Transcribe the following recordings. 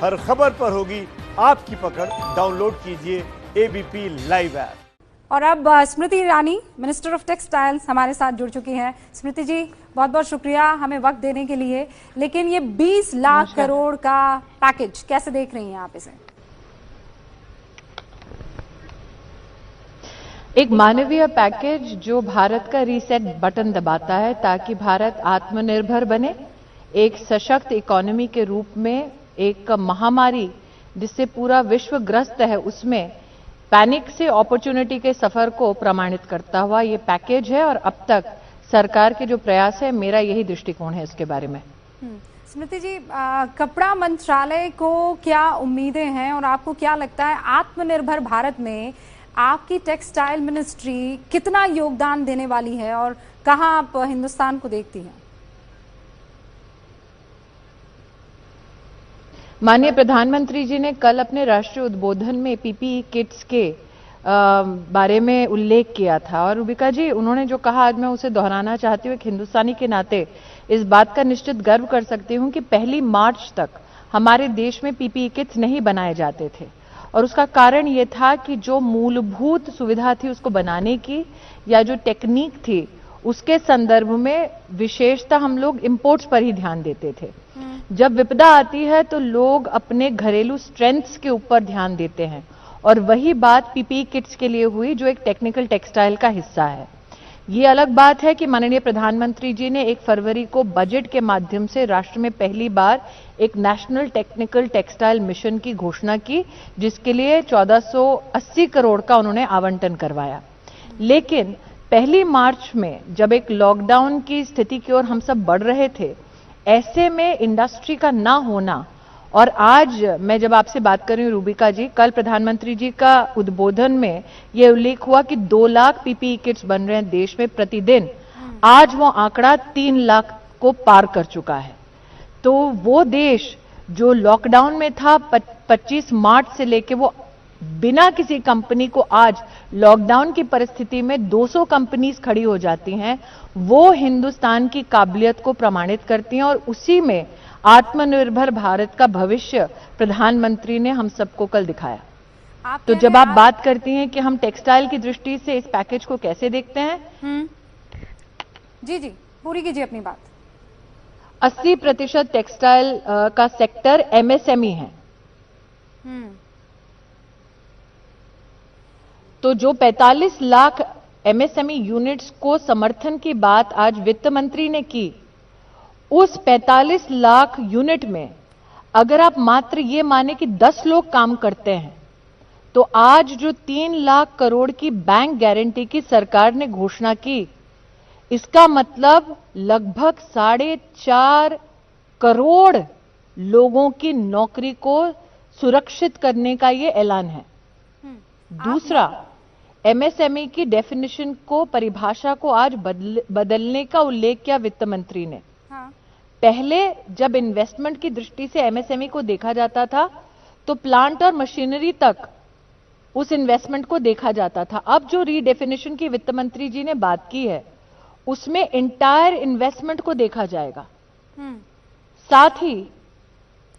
हर खबर पर होगी आपकी पकड़। डाउनलोड कीजिए एबीपी लाइव ऐप। और अब Smriti Irani, minister of textiles, हमारे साथ जुड़ चुकी हैं। स्मृति जी, बहुत बहुत शुक्रिया हमें वक्त देने के लिए। लेकिन ये 20 लाख करोड़ का पैकेज कैसे देख रही हैं आप इसे? एक मानवीय पैकेज जो भारत का रीसेट बटन दबाता है ताकि भारत आत्मनिर्भर बने, एक सशक्त इकोनॉमी के रूप में एक महामारी जिससे पूरा विश्व ग्रस्त है उसमें पैनिक से अपॉर्चुनिटी के सफर को प्रमाणित करता हुआ ये पैकेज है। और अब तक सरकार के जो प्रयास है, मेरा यही दृष्टिकोण है इसके बारे में। स्मृति जी, कपड़ा मंत्रालय को क्या उम्मीदें हैं और आपको क्या लगता है आत्मनिर्भर भारत में आपकी टेक्सटाइल मिनिस्ट्री कितना योगदान देने वाली है और कहां आप हिंदुस्तान को देखती हैं? माननीय प्रधानमंत्री जी ने कल अपने राष्ट्रीय उद्बोधन में पीपीई किट्स के बारे में उल्लेख किया था। और रूबिका जी, उन्होंने जो कहा आज मैं उसे दोहराना चाहती हूँ। एक हिंदुस्तानी के नाते इस बात का निश्चित गर्व कर सकती हूँ कि 1 मार्च तक हमारे देश में पीपीई किट्स नहीं बनाए जाते थे। और उसका कारण ये था कि जो मूलभूत सुविधा थी उसको बनाने की या जो टेक्निक थी उसके संदर्भ में विशेषता हम लोग इंपोर्ट्स पर ही ध्यान देते थे। जब विपदा आती है तो लोग अपने घरेलू स्ट्रेंथ्स के ऊपर ध्यान देते हैं और वही बात पीपीई किट्स के लिए हुई जो एक टेक्निकल टेक्सटाइल का हिस्सा है। ये अलग बात है कि माननीय प्रधानमंत्री जी ने 1 फरवरी को बजट के माध्यम से राष्ट्र में पहली बार एक नेशनल टेक्निकल टेक्सटाइल मिशन की घोषणा की, जिसके लिए 1480 करोड़ का उन्होंने आवंटन करवाया। लेकिन 1 मार्च में जब एक लॉकडाउन की स्थिति की ओर हम सब बढ़ रहे थे, ऐसे में इंडस्ट्री का ना होना, और आज मैं जब आपसे बात कर रही हूं रूबिका जी, कल प्रधानमंत्री जी का उद्बोधन में यह उल्लेख हुआ कि 2 लाख पीपीई किट्स बन रहे हैं देश में प्रतिदिन। आज वो आंकड़ा 3 लाख को पार कर चुका है। तो वो देश जो लॉकडाउन में था 25 मार्च से लेके वो बिना किसी कंपनी को आज लॉकडाउन की परिस्थिति में 200 कंपनीज खड़ी हो जाती हैं, वो हिंदुस्तान की काबिलियत को प्रमाणित करती हैं। और उसी में आत्मनिर्भर भारत का भविष्य प्रधानमंत्री ने हम सबको कल दिखाया। तो जब आप बात करती हैं कि हम टेक्सटाइल की दृष्टि से इस पैकेज को कैसे देखते हैं, जी जी पूरी कीजिए अपनी बात। 80% टेक्सटाइल का सेक्टर एमएसएमई है। तो जो 45 लाख एमएसएमई यूनिट्स को समर्थन की बात आज वित्त मंत्री ने की, उस 45 लाख यूनिट में अगर आप मात्र ये माने कि 10 लोग काम करते हैं, तो आज जो 3 लाख करोड़ की बैंक गारंटी की सरकार ने घोषणा की, इसका मतलब लगभग 4.5 करोड़ लोगों की नौकरी को सुरक्षित करने का ये ऐलान है। दूसरा, एमएसएमई की डेफिनेशन को, परिभाषा को आज बदलने का उल्लेख किया वित्त मंत्री ने। पहले जब इन्वेस्टमेंट की दृष्टि से एमएसएमई को देखा जाता था तो प्लांट और मशीनरी तक उस इन्वेस्टमेंट को देखा जाता था। अब जो रीडेफिनेशन की वित्त मंत्री जी ने बात की है उसमें इंटायर इन्वेस्टमेंट को देखा जाएगा। साथ ही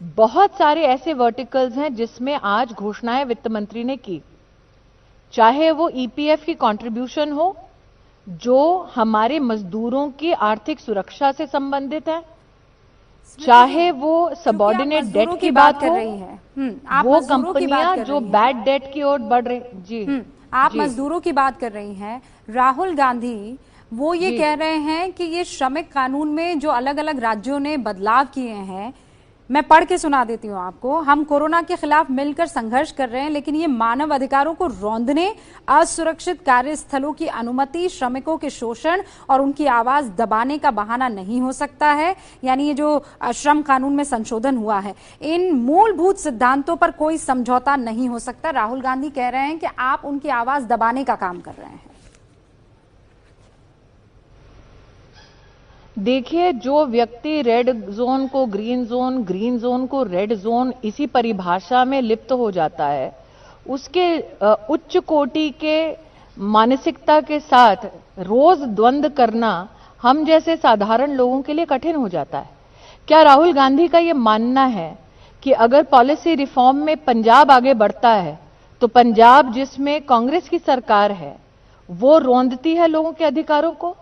बहुत सारे ऐसे वर्टिकल्स हैं जिसमें आज घोषणाएं वित्त मंत्री ने की, चाहे वो ईपीएफ की कंट्रीब्यूशन हो जो हमारे मजदूरों की आर्थिक सुरक्षा से संबंधित है, चाहे वो सबऑर्डिनेट डेट की बात हो, वो कंपनियां जो बैड डेट की ओर बढ़ रही। जी, आप मजदूरों की बात कर रही हैं। राहुल गांधी वो ये कह रहे हैं कि ये श्रमिक कानून में जो अलग अलग राज्यों ने बदलाव किए हैं, मैं पढ़ के सुना देती हूँ आपको। हम कोरोना के खिलाफ मिलकर संघर्ष कर रहे हैं, लेकिन ये मानव अधिकारों को रौंदने, असुरक्षित कार्यस्थलों की अनुमति, श्रमिकों के शोषण और उनकी आवाज दबाने का बहाना नहीं हो सकता है। यानी ये जो श्रम कानून में संशोधन हुआ है, इन मूलभूत सिद्धांतों पर कोई समझौता नहीं हो सकता। राहुल गांधी कह रहे हैं कि आप उनकी आवाज दबाने का काम कर रहे हैं। देखिए, जो व्यक्ति रेड जोन को ग्रीन जोन, ग्रीन जोन को रेड जोन, इसी परिभाषा में लिप्त हो जाता है, उसके उच्च कोटि के मानसिकता के साथ रोज द्वंद्व करना हम जैसे साधारण लोगों के लिए कठिन हो जाता है। क्या राहुल गांधी का यह मानना है कि अगर पॉलिसी रिफॉर्म में पंजाब आगे बढ़ता है तो पंजाब जिसमें कांग्रेस की सरकार है वो रौंदती है लोगों के अधिकारों को।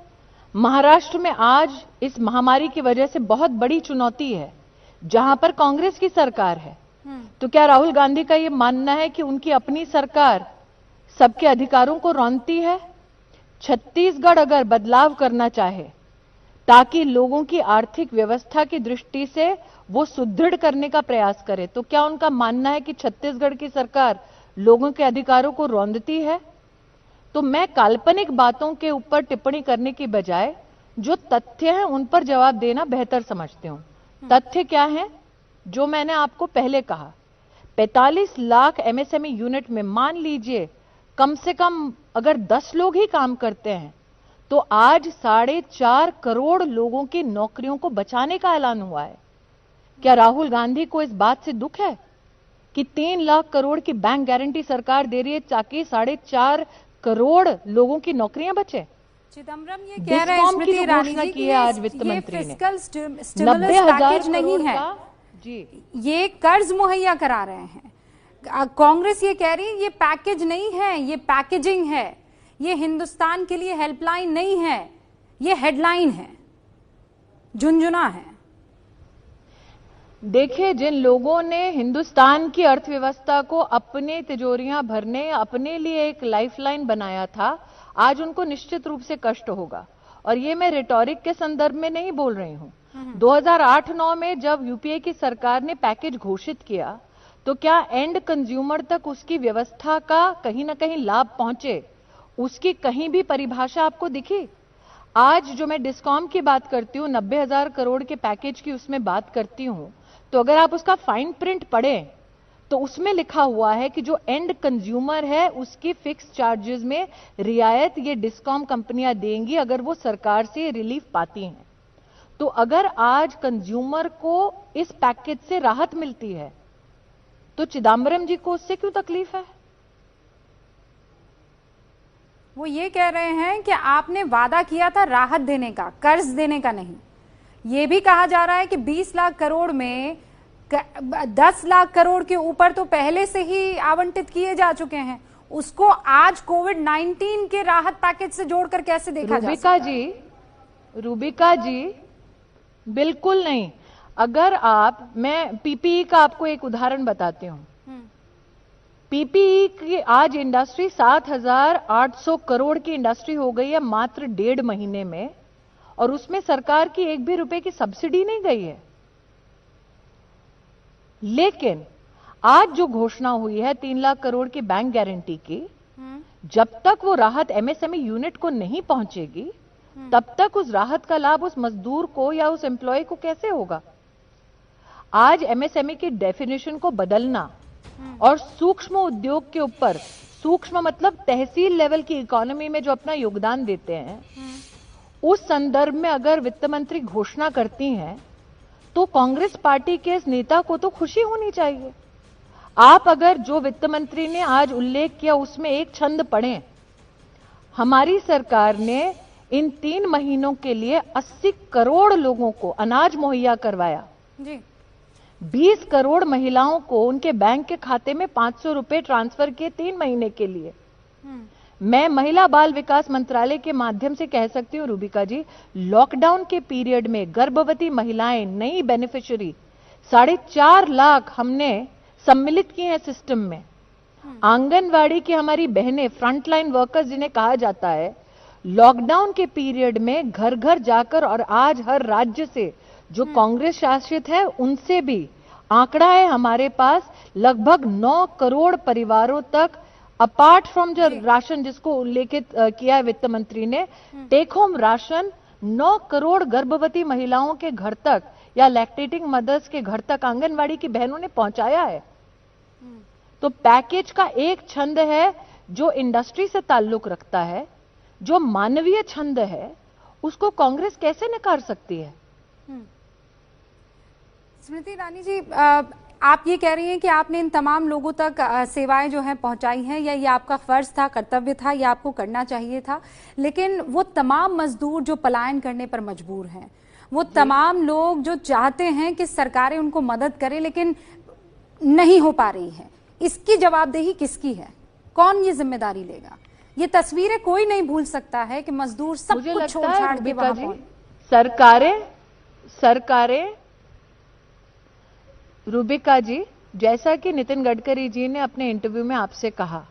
महाराष्ट्र में आज इस महामारी की वजह से बहुत बड़ी चुनौती है जहां पर कांग्रेस की सरकार है। तो क्या राहुल गांधी का ये मानना है कि उनकी अपनी सरकार सबके अधिकारों को रौंदती है? छत्तीसगढ़ अगर बदलाव करना चाहे ताकि लोगों की आर्थिक व्यवस्था की दृष्टि से वो सुदृढ़ करने का प्रयास करे, तो क्या उनका मानना है कि छत्तीसगढ़ की सरकार लोगों के अधिकारों को रौंदती है? तो मैं काल्पनिक बातों के ऊपर टिप्पणी करने की बजाय जो तथ्य हैं उन पर जवाब देना बेहतर समझती हूं। तथ्य क्या है? जो मैंने आपको पहले कहा, 45 लाख एमएसएमई यूनिट में मान लीजिए कम से कम अगर 10 लोग ही काम करते हैं तो आज 4.5 करोड़ लोगों की नौकरियों को बचाने का ऐलान हुआ है। क्या राहुल गांधी को इस बात से दुख है कि 3 लाख करोड़ की बैंक गारंटी सरकार दे रही है ताकि 4.5 करोड़ लोगों की नौकरियां बचे? चिदम्बरम ये कह रहे हैं स्मृति ईरानी जी कि आज वित्त मंत्री ने फिस्कल स्टिमुलस पैकेज नहीं है जी, ये कर्ज मुहैया करा रहे हैं। कांग्रेस ये कह रही है ये पैकेज नहीं है, ये पैकेजिंग है, ये हिंदुस्तान के लिए हेल्पलाइन नहीं है, ये हेडलाइन है, झुनझुना है। देखिए, जिन लोगों ने हिंदुस्तान की अर्थव्यवस्था को अपने तिजोरियां भरने, अपने लिए एक लाइफलाइन बनाया था, आज उनको निश्चित रूप से कष्ट होगा। और ये मैं रिटोरिक के संदर्भ में नहीं बोल रही हूं। 2008-9 में जब यूपीए की सरकार ने पैकेज घोषित किया तो क्या एंड कंज्यूमर तक उसकी व्यवस्था का कहीं ना कहीं लाभ पहुंचे, उसकी कहीं भी परिभाषा आपको दिखी? आज जो मैं डिस्कॉम की बात करती हूं, 90,000 करोड़ के पैकेज की उसमें बात करती हूं, तो अगर आप उसका फाइन प्रिंट पढ़ें तो उसमें लिखा हुआ है कि जो एंड कंज्यूमर है उसकी फिक्स चार्जेस में रियायत ये डिस्कॉम कंपनियां देंगी अगर वो सरकार से रिलीफ पाती हैं। तो अगर आज कंज्यूमर को इस पैकेज से राहत मिलती है तो चिदम्बरम जी को उससे क्यों तकलीफ है? वो ये कह रहे हैं कि आपने वादा किया था राहत देने का, कर्ज देने का नहीं। ये भी कहा जा रहा है कि 20 लाख करोड़ में 10 लाख करोड़ के ऊपर तो पहले से ही आवंटित किए जा चुके हैं, उसको आज कोविड-19 के राहत पैकेज से जोड़कर कैसे देखा जा सकता है? रूबिका जी, बिल्कुल नहीं। अगर मैं पीपीई का आपको एक उदाहरण बताती हूं। पीपीई की आज इंडस्ट्री 7,800 करोड़ की इंडस्ट्री हो गई है मात्र 1.5 महीने में, और उसमें सरकार की 1 भी रुपए की सब्सिडी नहीं गई है। लेकिन आज जो घोषणा हुई है 3 लाख करोड़ की बैंक गारंटी की, जब तक वो राहत एमएसएमई यूनिट को नहीं पहुंचेगी तब तक उस राहत का लाभ उस मजदूर को या उस एम्प्लॉय को कैसे होगा? आज एमएसएमई की डेफिनेशन को बदलना और सूक्ष्म उद्योग के ऊपर, सूक्ष्म मतलब तहसील लेवल की इकोनॉमी में जो अपना योगदान देते हैं, उस संदर्भ में अगर वित्त मंत्री घोषणा करती हैं तो कांग्रेस पार्टी के इस नेता को तो खुशी होनी चाहिए। आप अगर जो वित्त मंत्री ने आज उल्लेख किया उसमें एक छंद पढ़ें, हमारी सरकार ने इन 3 महीनों के लिए 80 करोड़ लोगों को अनाज मुहैया करवाया जी। 20 करोड़ महिलाओं को उनके बैंक के खाते में 500 रुपए ट्रांसफर किए 3 महीने के लिए। मैं महिला बाल विकास मंत्रालय के माध्यम से कह सकती हूं रूबिका जी, लॉकडाउन के पीरियड में गर्भवती महिलाएं नई बेनिफिशियरी 4.5 लाख हमने सम्मिलित किए हैं सिस्टम में। आंगनवाड़ी की हमारी बहनें, फ्रंटलाइन वर्कर्स जिन्हें कहा जाता है, लॉकडाउन के पीरियड में घर घर जाकर, और आज हर राज्य से जो कांग्रेस शासित है उनसे भी आंकड़ा है हमारे पास, लगभग 9 करोड़ परिवारों तक अपार्ट फ्रॉम जो राशन जिसको उल्लेखित किया है वित्त मंत्री ने, टेक होम राशन 9 करोड़ गर्भवती महिलाओं के घर तक या लैक्टेटिंग मदर्स के घर तक आंगनवाड़ी की बहनों ने पहुंचाया है। तो पैकेज का एक छंद है जो इंडस्ट्री से ताल्लुक रखता है, जो मानवीय छंद है, उसको कांग्रेस कैसे नकार सकती है? स्मृति ईरानी जी, आप ये कह रही हैं कि आपने इन तमाम लोगों तक सेवाएं जो हैं पहुंचाई हैं, या ये आपका फर्ज था, कर्तव्य था, या आपको करना चाहिए था, लेकिन वो तमाम मजदूर जो पलायन करने पर मजबूर हैं, वो तमाम लोग जो चाहते हैं कि सरकारें उनको मदद करें, लेकिन नहीं हो पा रही है, इसकी जवाबदेही किसकी है? कौन ये जिम्मेदारी लेगा? ये तस्वीरें कोई नहीं भूल सकता है कि मजदूर सब मुझे कुछ लगता छोड़ है छाड़ के रूबिका वहां जी, पहुंचे। सरकारें रूबिका जी, जैसा कि नितिन गडकरी जी ने अपने इंटरव्यू में आपसे कहा,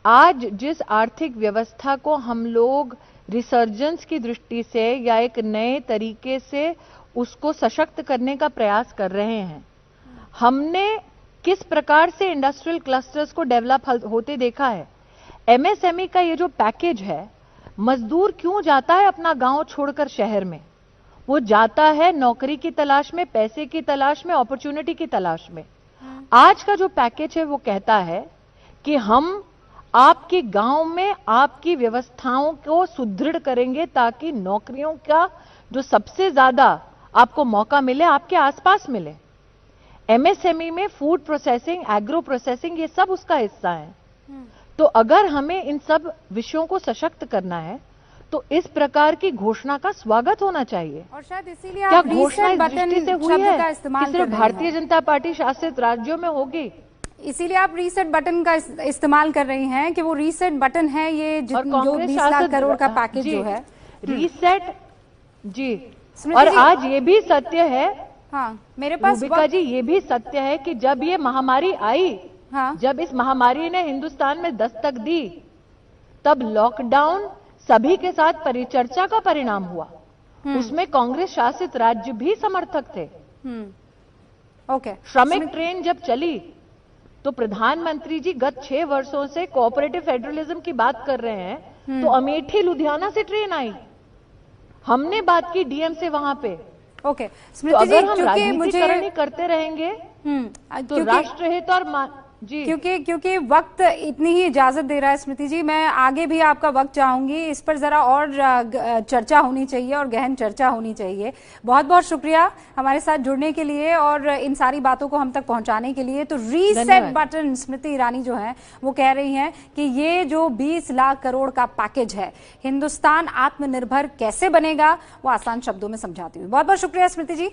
आज जिस आर्थिक व्यवस्था को हम लोग रिसर्जेंस की दृष्टि से या एक नए तरीके से उसको सशक्त करने का प्रयास कर रहे हैं, हमने किस प्रकार से इंडस्ट्रियल क्लस्टर्स को डेवलप होते देखा है। एमएसएमई का ये जो पैकेज है, मजदूर क्यों जाता है अपना गांव छोड़कर शहर में? वो जाता है नौकरी की तलाश में, पैसे की तलाश में, अपॉर्चुनिटी की तलाश में। आज का जो पैकेज है वो कहता है कि हम आपके गांव में आपकी व्यवस्थाओं को सुदृढ़ करेंगे ताकि नौकरियों का जो सबसे ज्यादा आपको मौका मिले आपके आसपास मिले। एमएसएमई में फूड प्रोसेसिंग, एग्रो प्रोसेसिंग, ये सब उसका हिस्सा है। तो अगर हमें इन सब विषयों को सशक्त करना है तो इस प्रकार की घोषणा का स्वागत होना चाहिए। और शायद इसीलिए क्या आप घोषणा रीसेट इस दृष्टि से बटन हुई शब्द का है इस्तेमाल कि कर सिर्फ रहे भारतीय हैं? जनता पार्टी शासित राज्यों में होगी? इसीलिए आप रीसेट बटन का इस्तेमाल कर रही हैं कि वो रीसेट बटन है, ये जो 20 लाख करोड़ का पैकेज जो है रीसेट जी। स्मृति और जी, आज ये भी सत्य है, हाँ मेरे पास रूबिका जी, ये भी सत्य है कि जब ये महामारी आई, हाँ जब इस महामारी ने हिंदुस्तान में दस्तक दी, तब लॉकडाउन सभी के साथ परिचर्चा का परिणाम हुआ। उसमें कांग्रेस शासित राज्य भी समर्थक थे। ओके। श्रमिक ट्रेन जब चली तो प्रधानमंत्री जी गत 6 वर्षों से कोऑपरेटिव फेडरलिज्म की बात कर रहे हैं, तो अमेठी लुधियाना से ट्रेन आई, हमने बात की डीएम से वहां पे। ओके तो स्मृति जी, अगर हम क्योंकि राजनीतिकरण मुझे ही करते रहेंगे तो राष्ट्रहित और जी, क्योंकि वक्त इतनी ही इजाजत दे रहा है स्मृति जी, मैं आगे भी आपका वक्त चाहूंगी, इस पर जरा और चर्चा होनी चाहिए और गहन चर्चा होनी चाहिए। बहुत बहुत शुक्रिया हमारे साथ जुड़ने के लिए और इन सारी बातों को हम तक पहुंचाने के लिए। तो रीसेट बटन स्मृति ईरानी जो है वो कह रही हैं कि ये जो 20 लाख करोड़ का पैकेज है, हिंदुस्तान आत्मनिर्भर कैसे बनेगा, वो आसान शब्दों में समझाती हुई। बहुत बहुत शुक्रिया स्मृति जी।